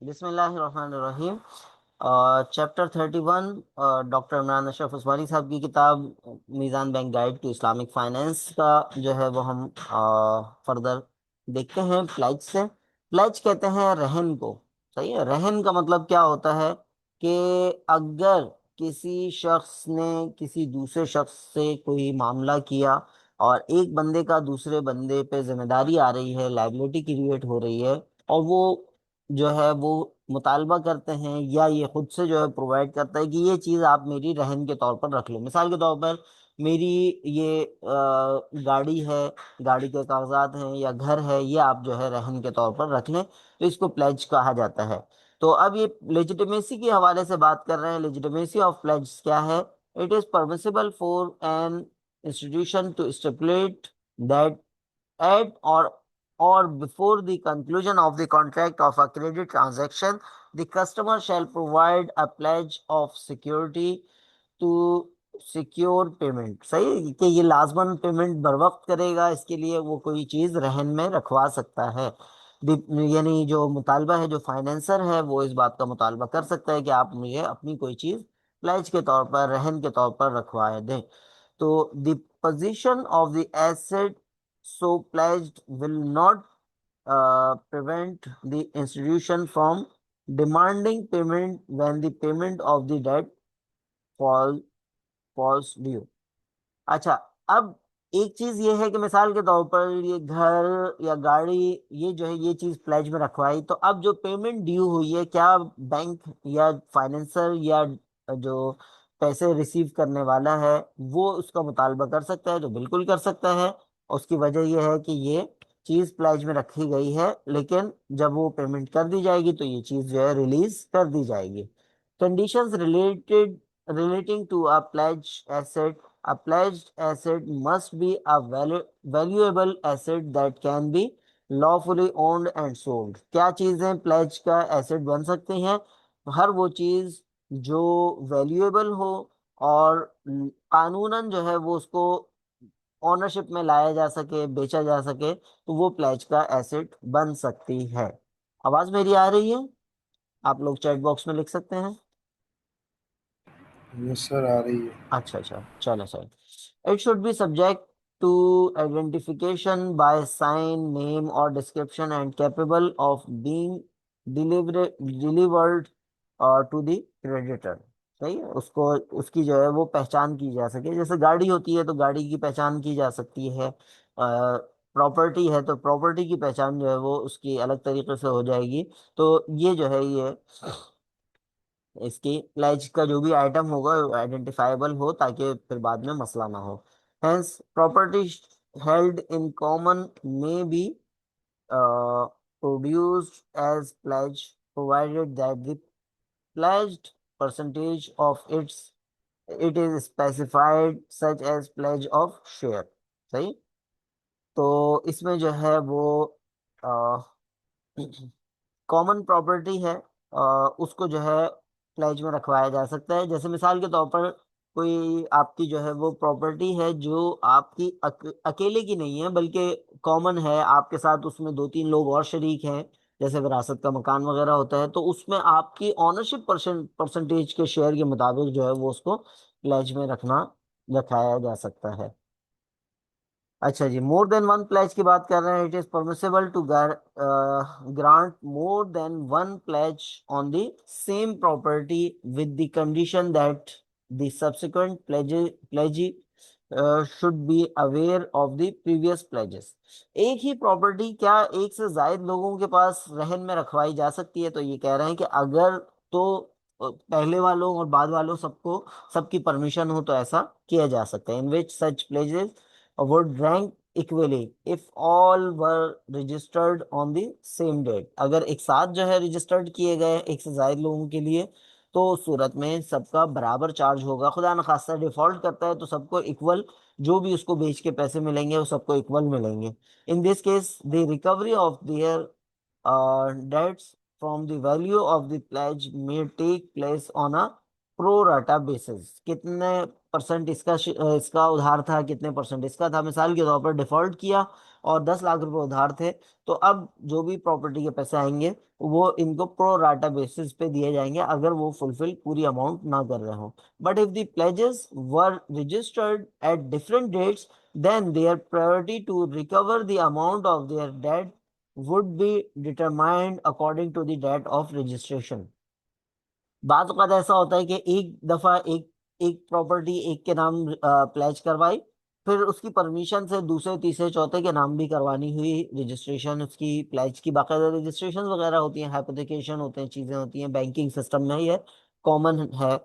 बिस्मिल्लाहिर्रहमानिर्रहीम। Chapter 31, doctor Imran Ashraf Usmani साहब की किताब Meezan bank guide to Islamic finance का जो है वो हम फर्दर देखते हैं। प्लेज से, प्लेज कहते हैं रहन को। सही है। रहन का मतलब क्या होता है कि अगर किसी शख्स ने किसी दूसरे शख्स से कोई मामला किया और एक बंदे का दूसरे बंदे पे जिम्मेदारी आ रही है, लायबिलिटी क्रिएट हो रही है, और वो जो है वो मुतालबा करते हैं या ये खुद से जो है प्रोवाइड करता है कि ये चीज़ आप मेरी रहन के तौर पर रख लो। मिसाल के तौर पर मेरी ये गाड़ी है, गाड़ी के कागजात हैं या घर है, ये आप जो है रहन के तौर पर रख लें, तो इसको प्लेज कहा जाता है। तो अब ये लेजिटिमेसी के हवाले से बात कर रहे हैं। लेजिटिमेसी ऑफ प्लेज क्या है? It is permissible for an institution to stipulate that at or before the conclusion of the contract of a credit transaction, the customer shall provide a pledge of security to secure payment. सही है कि ये लाजमन payment बर वक्त करेगा, इसके लिए वो कोई चीज रहन में रखवा सकता है। यानी जो मुतालबा है, जो फाइनेंसर है, वो इस बात का मुतालबा कर सकता है कि आप मुझे अपनी कोई चीज प्लेज के तौर पर, रहन के तौर पर रखवा दें। तो the position of the asset so pledged will not prevent the institution from demanding payment when the payment of the debt fall falls due। अच्छा, अब एक चीज ये है कि मिसाल के तौर पर ये घर या गाड़ी, ये जो है ये चीज प्लेज में रखवाई, तो अब जो पेमेंट ड्यू हुई है, क्या बैंक या फाइनेंसर या जो पैसे रिसीव करने वाला है वो उसका मुतालबा कर सकता है? तो बिल्कुल कर सकता है। उसकी वजह यह है कि ये चीज प्लेज में रखी गई है, लेकिन जब वो पेमेंट कर दी जाएगी तो ये चीज जो है रिलीज कर दी जाएगी। Conditions relating to a pledged asset: a pledged asset must be a valuable asset that can be lawfully owned and sold। क्या चीजें प्लेज का एसेट बन सकती हैं? हर वो चीज जो वैल्यूएबल हो और कानूनन जो है वो उसको ओनरशिप में लाया जा सके, बेचा जा सके, तो वो प्लेज का एसेट बन सकती है। आवाज मेरी आ रही है? आप लोग चैट बॉक्स में लिख सकते हैं। यस सर, आ रही है। अच्छा अच्छा, चलो sir. It should be subject to identification by sign, name और description and capable of being delivered to the creditor. सही है। उसको, उसकी जो है वो पहचान की जा सके। जैसे गाड़ी होती है तो गाड़ी की पहचान की जा सकती है। प्रॉपर्टी है तो प्रॉपर्टी की पहचान जो है वो उसकी अलग तरीके से हो जाएगी। तो ये जो है ये इसकी प्लेज का जो भी आइटम होगा आइडेंटिफाइबल हो, ताकि फिर बाद में मसला ना हो। Hence property held in common may be produced as pledge provided that the pledged percentage of it is specified such as pledge of share। सही। तो इसमें जो है वो कॉमन प्रॉपर्टी है, उसको जो है प्लेज में रखवाया जा सकता है। जैसे मिसाल के तौर पर कोई आपकी जो है वो प्रॉपर्टी है जो आपकी अकेले की नहीं है, बल्कि कॉमन है आपके साथ, उसमें दो तीन लोग और शरीक हैं, जैसे विरासत का मकान वगैरह होता है, तो उसमें आपकी ऑनरशिप परसेंटेज के शेयर के मुताबिक जो है वो उसको प्लेज में रखाया जा सकता है। अच्छा जी, मोर देन वन प्लेज की बात कर रहे हैं। It is permissible to grant more than one pledge on the same property with the condition that the subsequent pledgee should be aware of the previous pledges. एक ही property क्या एक से ज्यादा लोगों के पास रहन में रखवाई जा सकती है? तो ये कह रहे हैं कि अगर तो पहले वालों और बाद वालों सबको, सबकी परमिशन हो तो ऐसा किया जा सकता है। इन विच सच pledges would rank equally if all were registered on the same date। अगर एक साथ जो है रजिस्टर्ड किए गए एक से ज्यादा लोगों के लिए, तो उस सूरत में सबका बराबर चार्ज होगा। खुदा न खास्ता डिफॉल्ट करता है तो सबको इक्वल, जो भी उसको बेच के पैसे मिलेंगे वो सबको इक्वल मिलेंगे। In this case the recovery of their debts from the value of the pledge may take place on a pro rata basis, कितने परसेंट इसका इसका उधार था, कितने परसेंट इसका था। मिसाल के तौर पर डिफॉल्ट किया और 10 लाख रुपए उधार थे, तो अब जो भी प्रॉपर्टी के पैसे आएंगे वो इनको प्रो राटा बेसिस पे दिए जाएंगे अगर वो फुलफिल पूरी अमाउंट ना कर रहे हो। But if the pledges were registered at different dates, then their priority to recover the amount of their debt would be determined according to the date of registration। बात का ऐसा होता है कि एक दफा एक एक प्रॉपर्टी एक के नाम प्लेज करवाई, फिर उसकी परमिशन से दूसरे तीसरे चौथे के नाम भी करवानी हुई रजिस्ट्रेशन, उसकी प्लेज की बाकायदा रजिस्ट्रेशन वगैरह होती है, हाइपोथिकेशन होते हैं, चीजें होती हैं, बैंकिंग सिस्टम में ये कॉमन है।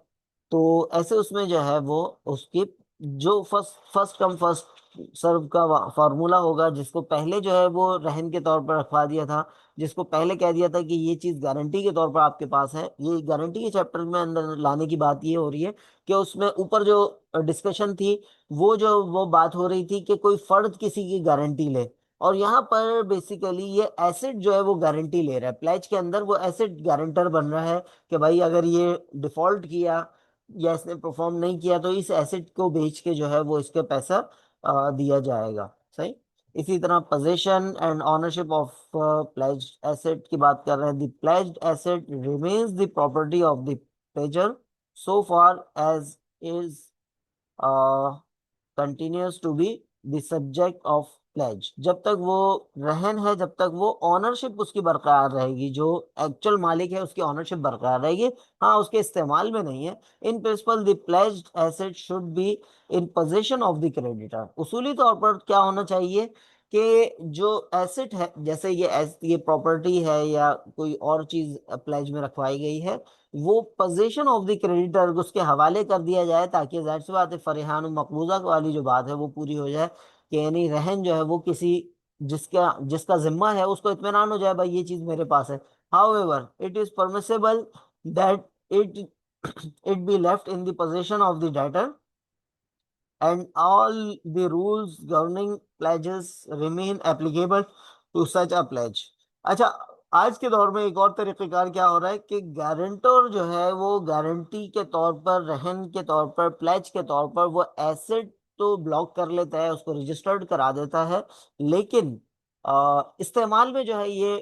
तो ऐसे उसमें जो है वो उसकी जो first first come first serve का फॉर्मूला होगा, जिसको पहले जो है वो रहन के तौर पर रखवा दिया था, जिसको पहले कह दिया था कि ये चीज गारंटी के तौर पर आपके पास है। ये गारंटी के चैप्टर में अंदर लाने की बात ये हो रही है कि उसमें ऊपर जो डिस्कशन थी वो बात हो रही थी कि कोई फर्द किसी की गारंटी ले, और यहाँ पर बेसिकली ये एसेट जो है वो गारंटी ले रहा है, प्लेज के अंदर वो एसेट गारंटर बन रहा है कि भाई अगर ये डिफॉल्ट किया या इसने परफॉर्म नहीं किया तो इस एसेट को बेच के जो है वो इसके पैसा दिया जाएगा। सही। इसी तरह position and ownership of pledged asset की बात कर रहे हैं। The pledged asset remains the property of the pledger so far as is continues to be the subject of pledge. जब तक वो रहन है, जब तक वो ऑनरशिप उसकी बरकरार रहेगी, जो एक्चुअल मालिक है उसकी ऑनरशिप बरकरार रहेगी, हाँ उसके इस्तेमाल में नहीं है। In principle the pledged asset should be in position of the creditor. उसूली तौर पर क्या होना चाहिए कि जो एसेट है, जैसे ये प्रॉपर्टी है या कोई और चीज प्लेज में रखवाई गई है, वो पोजीशन ऑफ द क्रेडिटर उसके हवाले कर दिया जाए, ताकि जाहिर सी बात है फरिहान मकबूजा वाली जो बात है वो पूरी हो जाए, कि यानी रहन जो है वो किसी जिसका जिसका जिम्मा है उसको इत्मीनान हो जाए भाई ये चीज मेरे पास है। However it is permissible that it it be left in the position of the debtor and all the rules governing pledges remain applicable to such a pledge। अच्छा, आज के दौर में एक और तरीकेकार क्या हो रहा है कि गारंटर जो है वो गारंटी के तौर पर, रहन के तौर पर, प्लेज के तौर पर वो एसेट तो ब्लॉक कर लेता है, उसको रजिस्टर्ड करा देता है, लेकिन इस्तेमाल में जो है ये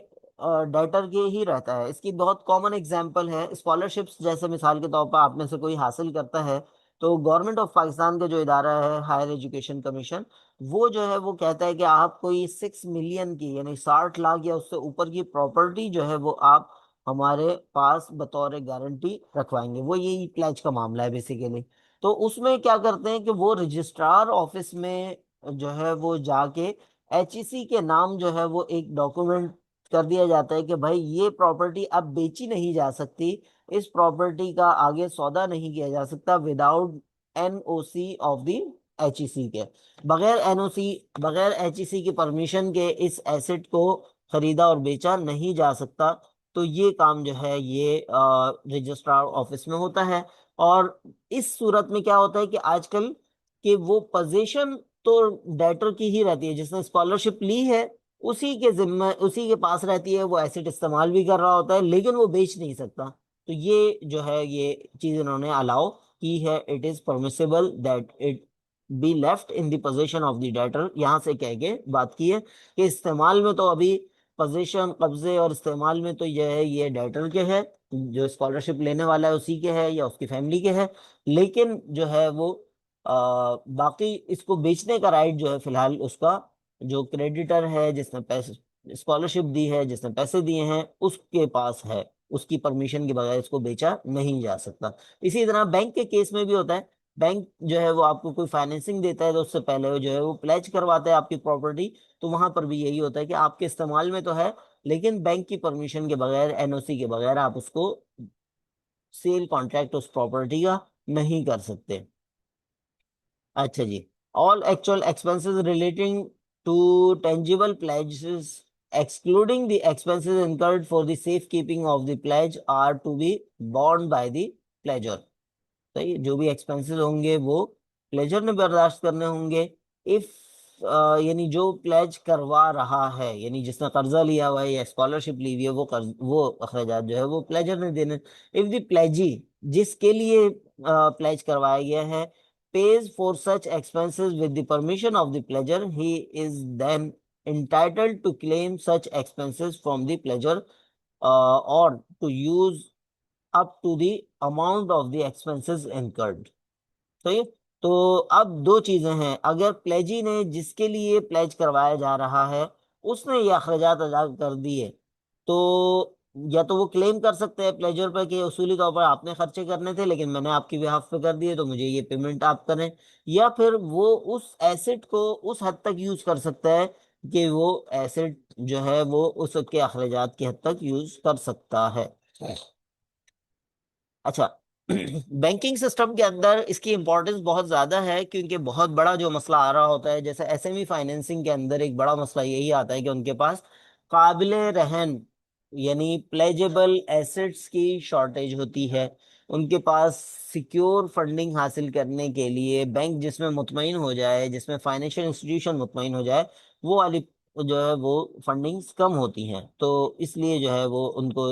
डेटर के ही रहता है। इसकी बहुत कॉमन एग्जांपल है स्कॉलरशिप्स। जैसे मिसाल के तौर पर आप में से कोई हासिल करता है, तो गवर्नमेंट ऑफ पाकिस्तान का जो इदारा है हायर एजुकेशन कमीशन, वो जो है वो कहता है कि आप कोई 6 मिलियन की यानी 60 लाख या उससे ऊपर की प्रॉपर्टी जो है वो आप हमारे पास बतौर गारंटी रखवाएंगे। वो यही प्लेज का मामला है बेसिकली। तो उसमें क्या करते हैं कि वो रजिस्ट्रार ऑफिस में जो है वो जाके एचईसी के नाम जो है वो एक डॉक्यूमेंट कर दिया जाता है कि भाई ये प्रॉपर्टी अब बेची नहीं जा सकती, इस प्रॉपर्टी का आगे सौदा नहीं किया जा सकता without NOC of the HEC के। बगैर एनओसी, बगैर एचईसी की परमिशन के इस एसेट को खरीदा और बेचा नहीं जा सकता। तो ये काम जो है ये रजिस्ट्रार ऑफिस में होता है। और इस सूरत में क्या होता है कि आजकल कि वो पोजीशन तो डेटर की ही रहती है, जिसने स्कॉलरशिप ली है उसी के जिम्मे उसी के पास रहती है, वो एसेट इस्तेमाल भी कर रहा होता है लेकिन वो बेच नहीं सकता। तो ये जो है ये चीज इन्होंने अलाउ की है। It is permissible that it be left in the position of the debtor. यहाँ से कह के बात की है कि इस्तेमाल में तो अभी पोजीशन, कब्जे और इस्तेमाल में तो ये है ये डेटर के है, जो स्कॉलरशिप लेने वाला है उसी के है या उसकी फैमिली के है, लेकिन जो है वो बाकी इसको बेचने का राइट जो है फिलहाल उसका जो क्रेडिटर है, जिसने पैसे स्कॉलरशिप दी है, जिसने पैसे दिए हैं उसके पास है। उसकी परमिशन के बगैर इसको बेचा नहीं जा सकता। इसी तरह बैंक के केस में भी होता है। बैंक जो है वो आपको कोई फाइनेंसिंग देता है तो उससे पहले वो जो है वो प्लेज करवाता है आपकी प्रॉपर्टी। तो वहां पर भी यही होता है कि आपके इस्तेमाल में तो है, लेकिन बैंक की परमिशन के बगैर, एनओसी के बगैर आप उसको सेल कॉन्ट्रैक्ट उस प्रॉपर्टी का नहीं कर सकते। अच्छा जी। All actual expenses relating to tangible pledges excluding the expenses incurred for the safe keeping of the pledge are to be borne by the pledger. सही, जो भी एक्सपेंसेस होंगे वो प्लेजर ने बर्दाश्त करने होंगे। इफ यानी जो प्लेज करवा रहा है, यानी जिसने कर्जा लिया हुआ है या स्कॉलरशिप ली हुई है, वो अखराजात जो है वो प्लेजर ने देने। इफ द प्लेजी, जिसके लिए प्लेज करवाया गया है, pays for such expenses with the permission of the pledger, he is then entitled to claim such expenses from the pledger, or to use up to the amount of the expenses incurred। तो ये, तो अब दो चीजें हैं। अगर प्लेजी ने, जिसके लिए प्लेज करवाया जा रहा है, उसने ये अखराजात अदा कर दिए, तो या तो वो क्लेम कर सकते हैं प्लेजर पर कि उसूली तौर पर आपने खर्चे करने थे लेकिन मैंने आपकी बिहाफ पे कर दिए, तो मुझे ये पेमेंट आप करें। या फिर वो उस एसेट को उस हद तक यूज कर सकता है कि वो एसेट जो है वो उसके अखराजात की हद तक यूज कर सकता है। अच्छा, बैंकिंग सिस्टम के अंदर इसकी इंपॉर्टेंस बहुत ज्यादा है, क्योंकि बहुत बड़ा जो मसला आ रहा होता है, जैसे एसएमई फाइनेंसिंग के अंदर एक बड़ा मसला यही आता है कि उनके पास काबिले रहन यानी प्लेजेबल एसेट्स की शॉर्टेज होती है। उनके पास सिक्योर फंडिंग हासिल करने के लिए बैंक जिसमें मुतमईन हो जाए, जिसमें फाइनेंशियल इंस्टीट्यूशन मुतमईन हो जाए, वो वाली जो है वो फंडिंग्स कम होती हैं। तो इसलिए जो है वो उनको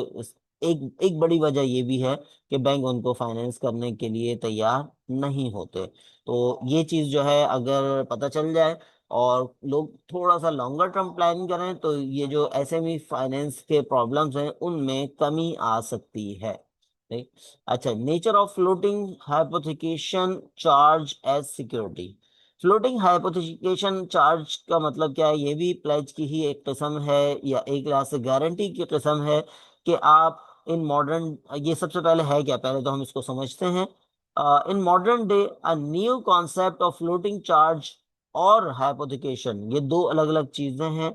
एक एक बड़ी वजह ये भी है कि बैंक उनको फाइनेंस करने के लिए तैयार नहीं होते। तो ये चीज जो है अगर पता चल जाए और लोग थोड़ा सा लॉन्गर टर्म प्लान करें, तो ये जो एसएमई फाइनेंस के प्रॉब्लम्स हैं उनमें कमी आ सकती है। ठीक। अच्छा, nature of floating hypothecation charge as security. Floating hypothecation charge का मतलब क्या है? ये भी प्लेज की ही एक किस्म है या एक तरह से गारंटी की किस्म है कि आप इन मॉडर्न, ये सबसे पहले है क्या, पहले तो हम इसको समझते हैं। In modern day a new concept of floating charge और हाइपोथिकेशन, ये दो अलग अलग चीजें हैं।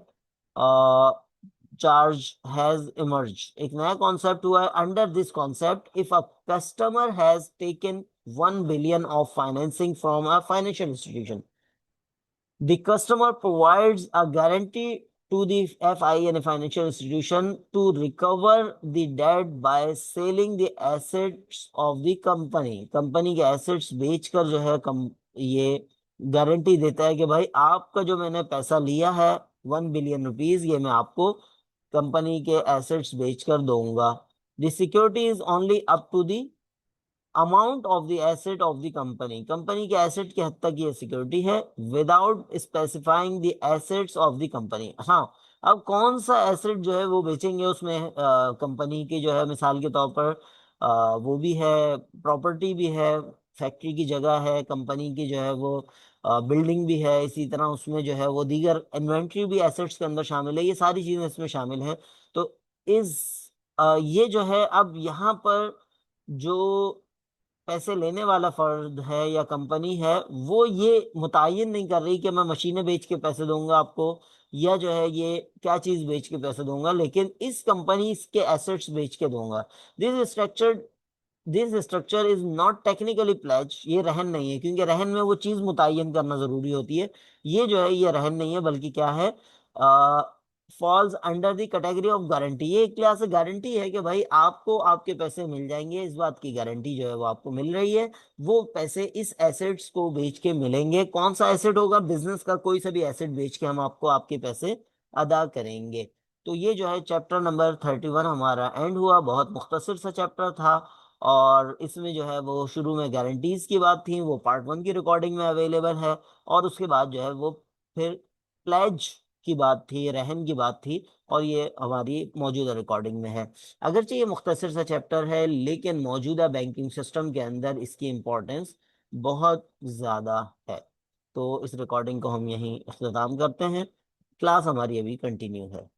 चार्ज हैज इमर्ज, एक नया कॉन्सेप्ट हुआ है। Under this concept, if a customer has taken 1 billion of financing from a financial institution, the customer provides a guarantee to the FI and a financial institution to recover the debt by selling the assets of the company। Company के assets बेचकर जो है ये guarantee देता है कि भाई आपका जो मैंने पैसा लिया है 1 billion रुपीज, ये मैं आपको कंपनी के एसेट्स बेचकर दूंगा। The security is only up to the amount of the asset of the company, company के एसेट की हद तक ये सिक्योरिटी है, without specifying the assets of the company. हाँ, अब कौन सा एसेट जो है वो बेचेंगे, उसमें कंपनी की जो है मिसाल के तौर पर वो भी है, प्रॉपर्टी भी है, फैक्ट्री की जगह है, कंपनी की जो है वो बिल्डिंग भी है, इसी तरह उसमें जो है वो दीगर इन्वेंट्री भी एसेट्स के अंदर शामिल है, ये सारी चीजें इसमें शामिल हैं। तो इस ये जो है अब यहाँ पर जो पैसे लेने वाला फर्द है या कंपनी है, वो ये मुतय्यन नहीं कर रही कि मैं मशीनें बेच के पैसे दूंगा आपको, या जो है ये क्या चीज बेच के पैसे दूंगा, लेकिन इस कंपनी के एसेट्स बेच के दूंगा। This structure is not technically pledge, ये रहन नहीं है, क्योंकि रहन में वो चीज मुतय्यन करना जरूरी होती है। ये जो है ये रहन नहीं है, बल्कि क्या है, falls under the category of guarantee. ये एक तरह से गारंटी है कि भाई आपको आपके पैसे मिल जाएंगे, इस बात की गारंटी जो है वो आपको मिल रही है। वो पैसे इस एसेट्स को बेच के मिलेंगे। कौन सा एसेट होगा? बिजनेस का कोई सा भी एसेट बेच के हम आपको आपके पैसे अदा करेंगे। तो ये जो है चैप्टर नंबर 31 हमारा एंड हुआ। बहुत मुख्तसर सा चैप्टर था, और इसमें जो है वो शुरू में गारंटीज की बात थी, वो पार्ट 1 की रिकॉर्डिंग में अवेलेबल है, और उसके बाद जो है वो फिर प्लेज की बात थी, रहन की बात थी, और ये हमारी मौजूदा रिकॉर्डिंग में है। अगरचे ये मुख्तसर सा चैप्टर है, लेकिन मौजूदा बैंकिंग सिस्टम के अंदर इसकी इम्पोर्टेंस बहुत ज़्यादा है। तो इस रिकॉर्डिंग को हम यहीं अख्ताम करते हैं। क्लास हमारी अभी कंटिन्यू है।